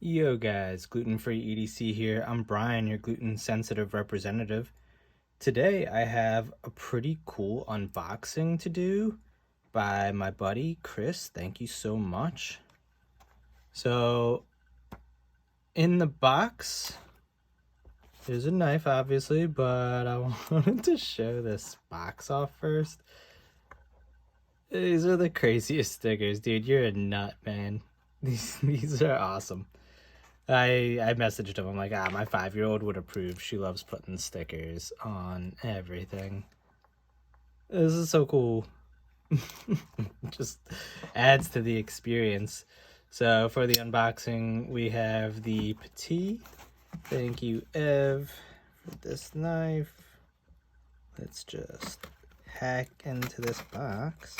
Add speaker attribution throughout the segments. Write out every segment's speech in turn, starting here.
Speaker 1: Yo guys, Gluten-Free EDC here. I'm Brian, your gluten-sensitive representative. Today I have a pretty cool unboxing to do by my buddy Chris. Thank you so much. So in the box, there's a knife obviously, but I wanted to show this box off first. These are the craziest stickers, dude. You're a nut, man. These are awesome. I messaged him. I'm like, my 5-year-old would approve. She loves putting stickers on everything. This is so cool. Just adds to the experience. So for the unboxing, we have the Petit. Thank you, Ev, for this knife. Let's just hack into this box.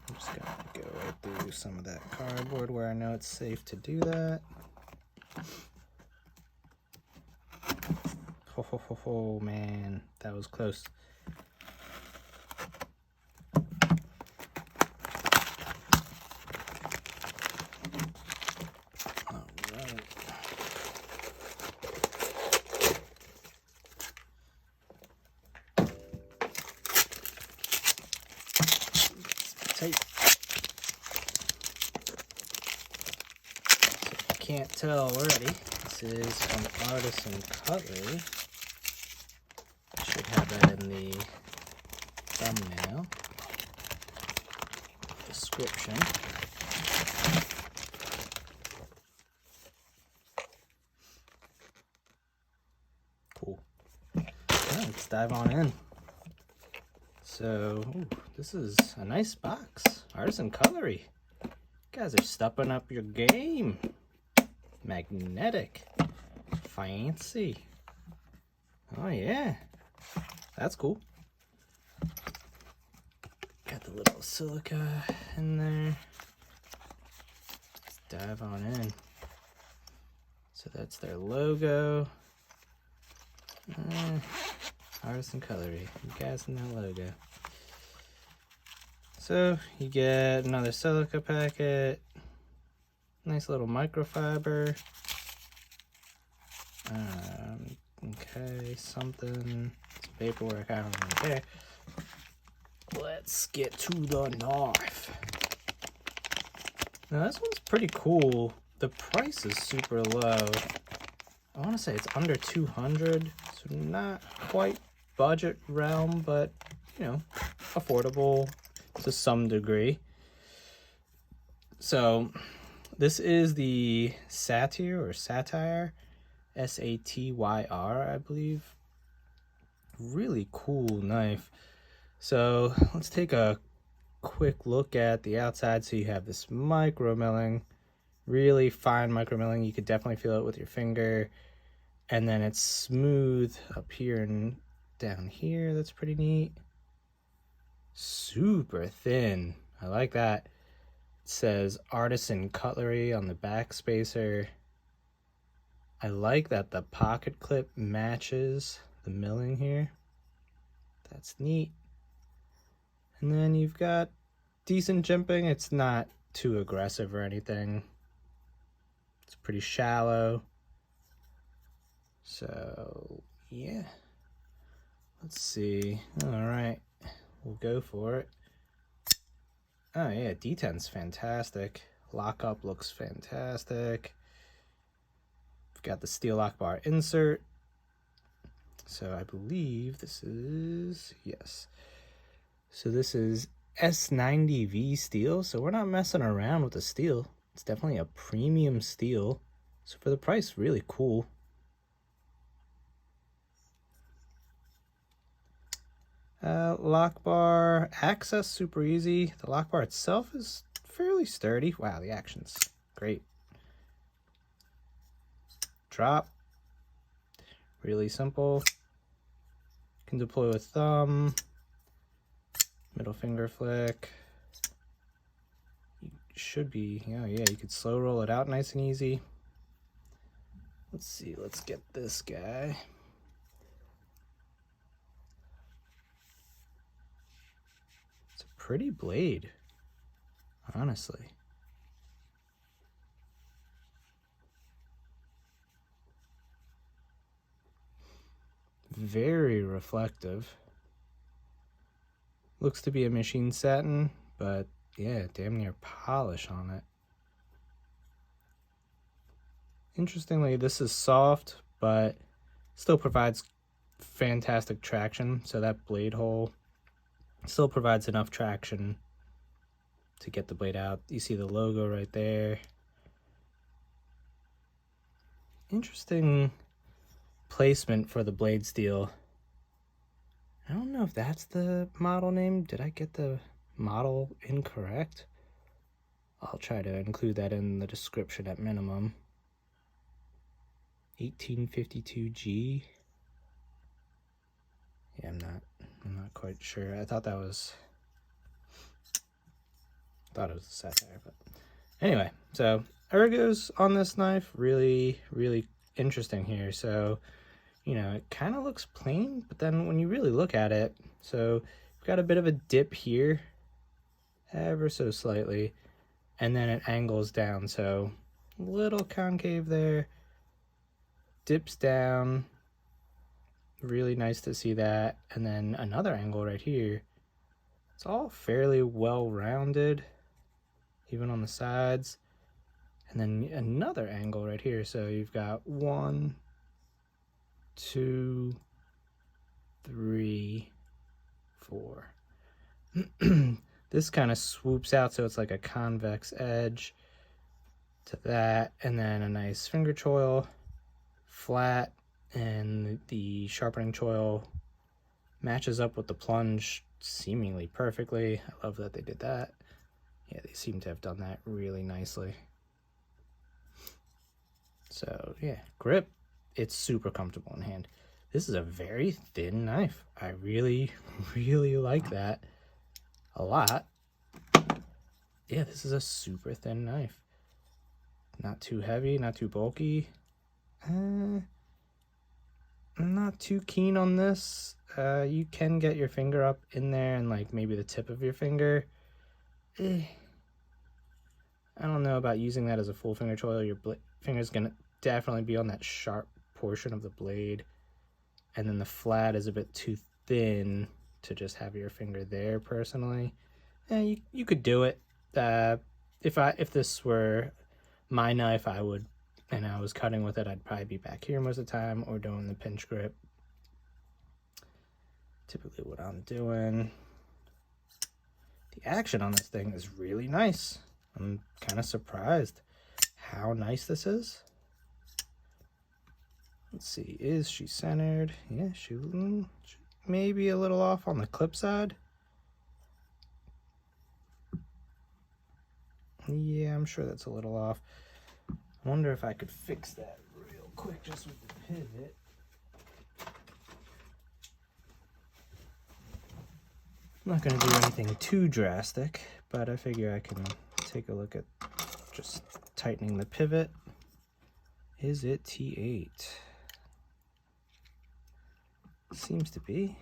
Speaker 1: I'm just gonna go right through some of that cardboard where I know it's safe to do that. Oh man, that was close. All right. Tight. So if you can't tell already, this is from Artisan Cutlery. Should have that in the thumbnail description. Cool. Right, let's dive on in. So, this is a nice box. Artisan Cutlery. You guys are stepping up your game. Magnetic. Fancy. Oh yeah. That's cool. Got the little silica in there. Let's dive on in. So that's their logo. Artisan Cutlery. You guys in that logo. So you get another silica packet. Nice little microfiber. Okay, some paperwork, I don't really care. Let's get to the knife. Now this one's pretty cool. The price is super low. I want to say it's under 200, so not quite budget realm, but you know, affordable to some degree. So this is the Satyr or Satyr, S-A-T-Y-R, I believe. Really cool knife. So let's take a quick look at the outside. So you have this micro milling, really fine micro milling. You could definitely feel it with your finger. And then it's smooth up here and down here. That's pretty neat. Super thin. I like that. It says Artisan Cutlery on the back spacer. I like that the pocket clip matches the milling here. That's neat. And then you've got decent jimping. It's not too aggressive or anything. It's pretty shallow. So yeah, let's see. All right, we'll go for it. Oh yeah, D10's fantastic. Lockup looks fantastic. We've got the steel lock bar insert. So I believe this is, yes. So this is S90V steel. So we're not messing around with the steel. It's definitely a premium steel. So for the price, really cool. Lock bar access, super easy. The lock bar itself is fairly sturdy. Wow, the action's great. Drop, really simple. Can deploy with thumb, middle finger flick. You should be, oh yeah, you could slow roll it out nice and easy. Let's see, let's get this guy. It's a pretty blade. honestly. Very reflective. Looks to be a machine satin, but yeah, damn near polish on it. Interestingly, this is soft, but still provides fantastic traction. So that blade hole still provides enough traction to get the blade out. You see the logo right there. Interesting placement for the blade steel. I don't know if that's the model name. Did I get the model incorrect? I'll try to include that in the description at minimum. 1852G. Yeah, I'm not quite sure. I thought it was a Satyr, but anyway, so ergos on this knife, really interesting here. So, you know, it kind of looks plain, but then when you really look at it, so we've got a bit of a dip here, ever so slightly, and then it angles down, so a little concave there, dips down, really nice to see that, and then another angle right here. It's all fairly well rounded, even on the sides, and then another angle right here. So you've got 1, 2, 3, 4. This kind of swoops out, so it's like a convex edge to that, and then a nice finger choil, flat, and the sharpening choil matches up with the plunge seemingly perfectly. I love that they did that. Yeah, they seem to have done that really nicely. So yeah, grip, it's super comfortable in hand. This is a very thin knife. I really like that a lot. Yeah, this is a super thin knife. Not too heavy, not too bulky. I'm not too keen on this. You can get your finger up in there and like maybe the tip of your finger. I don't know about using that as a full finger choil. Your finger's gonna definitely be on that sharp portion of the blade, and then the flat is a bit too thin to just have your finger there personally. You could do it. If this were my knife, and I was cutting with it, I'd probably be back here most of the time or doing the pinch grip. Typically what I'm doing. The action on this thing is really nice. I'm kind of surprised how nice this is. Let's see, is she centered? Yeah, she may be a little off on the clip side. Yeah, I'm sure that's a little off. I wonder if I could fix that real quick just with the pivot. I'm not going to do anything too drastic, but I figure I can take a look at just tightening the pivot. Is it T8? Seems to be.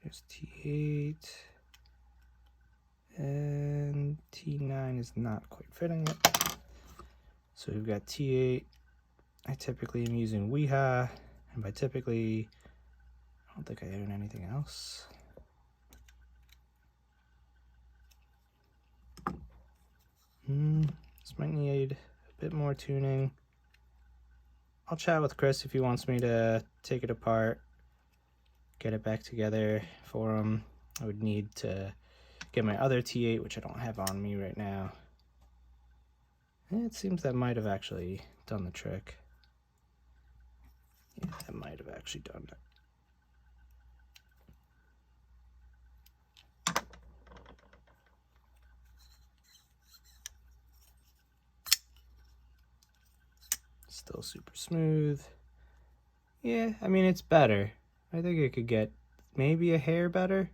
Speaker 1: There's T8. And T9 is not quite fitting it. So we've got T8. I typically am using Weeha, and by typically, I don't think I own anything else. This might need a bit more tuning. I'll chat with Chris if he wants me to take it apart, get it back together for him. I would need to get my other T8, which I don't have on me right now. It seems that might have actually done the trick. Yeah, that might have actually done it. Still super smooth. Yeah, I mean, it's better. I think it could get maybe a hair better,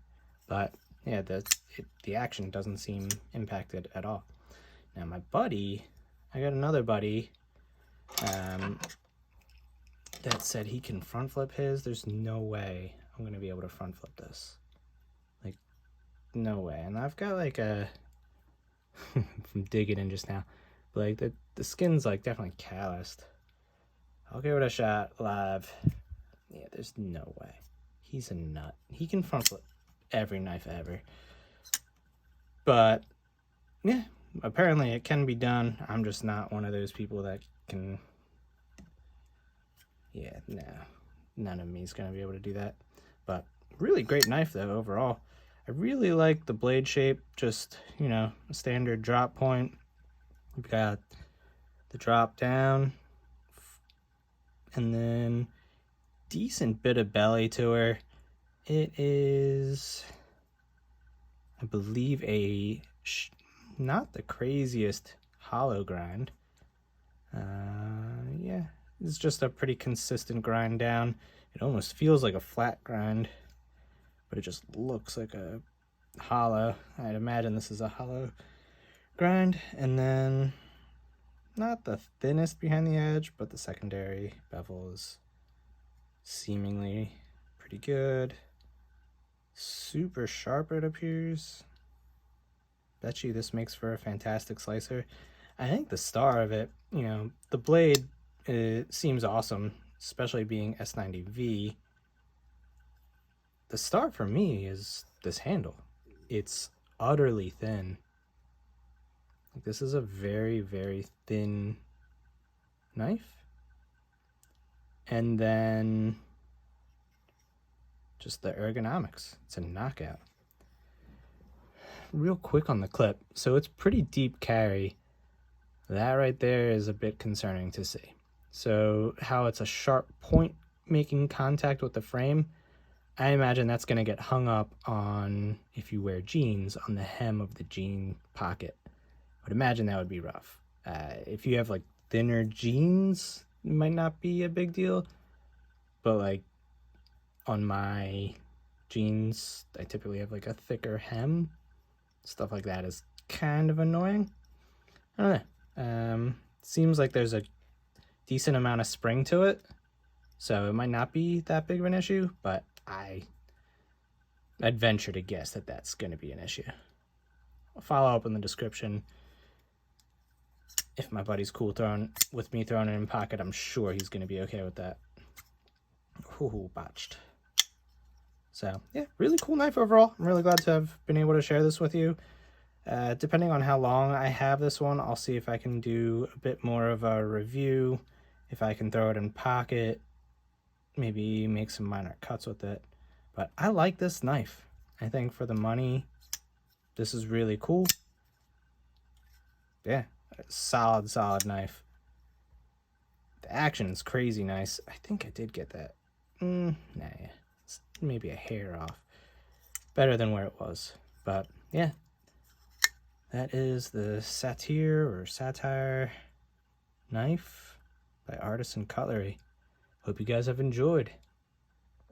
Speaker 1: but yeah, the action doesn't seem impacted at all. Now my buddy, I got another buddy that said he can front flip his. There's no way I'm gonna be able to front flip this. Like, no way. And I've got like a from digging in just now. But like the skin's like definitely calloused. I'll give it a shot live. Yeah, there's no way. He's a nut. He can front flip every knife ever. But yeah, apparently it can be done. I'm just not one of those people that can. Yeah, no, none of me is gonna be able to do that. But really great knife though overall. I really like the blade shape, just, you know, a standard drop point. We've got the drop down, and then decent bit of belly to her. It is, I believe, not the craziest hollow grind. Yeah, it's just a pretty consistent grind down. It almost feels like a flat grind, but it just looks like a hollow. I'd imagine this is a hollow grind. And then not the thinnest behind the edge, but the secondary bevel is seemingly pretty good. Super sharp, it appears. Bet you this makes for a fantastic slicer. I think the star of it, you know, the blade, it seems awesome, especially being S90V. The star for me is this handle. It's utterly thin. This is a very, very thin knife. And then just the ergonomics. It's a knockout. Real quick on the clip. So it's pretty deep carry. That right there is a bit concerning to see. So how it's a sharp point making contact with the frame, I imagine that's going to get hung up on, if you wear jeans, on the hem of the jean pocket. I would imagine that would be rough. If you have like thinner jeans, it might not be a big deal. But like on my jeans, I typically have like a thicker hem. Stuff like that is kind of annoying. I don't know. Seems like there's a decent amount of spring to it, so it might not be that big of an issue, but I'd venture to guess that that's going to be an issue. I'll follow up in the description. If my buddy's cool with me throwing it in pocket, I'm sure he's going to be okay with that. Ooh, botched. So yeah, really cool knife overall. I'm really glad to have been able to share this with you. Depending on how long I have this one, I'll see if I can do a bit more of a review, if I can throw it in pocket, maybe make some minor cuts with it. But I like this knife. I think for the money, this is really cool. Yeah, solid knife. The action is crazy nice. I think I did get that. Nah, it's maybe a hair off. Better than where it was. But yeah, that is the Satyr knife by Artisan Cutlery. Hope you guys have enjoyed.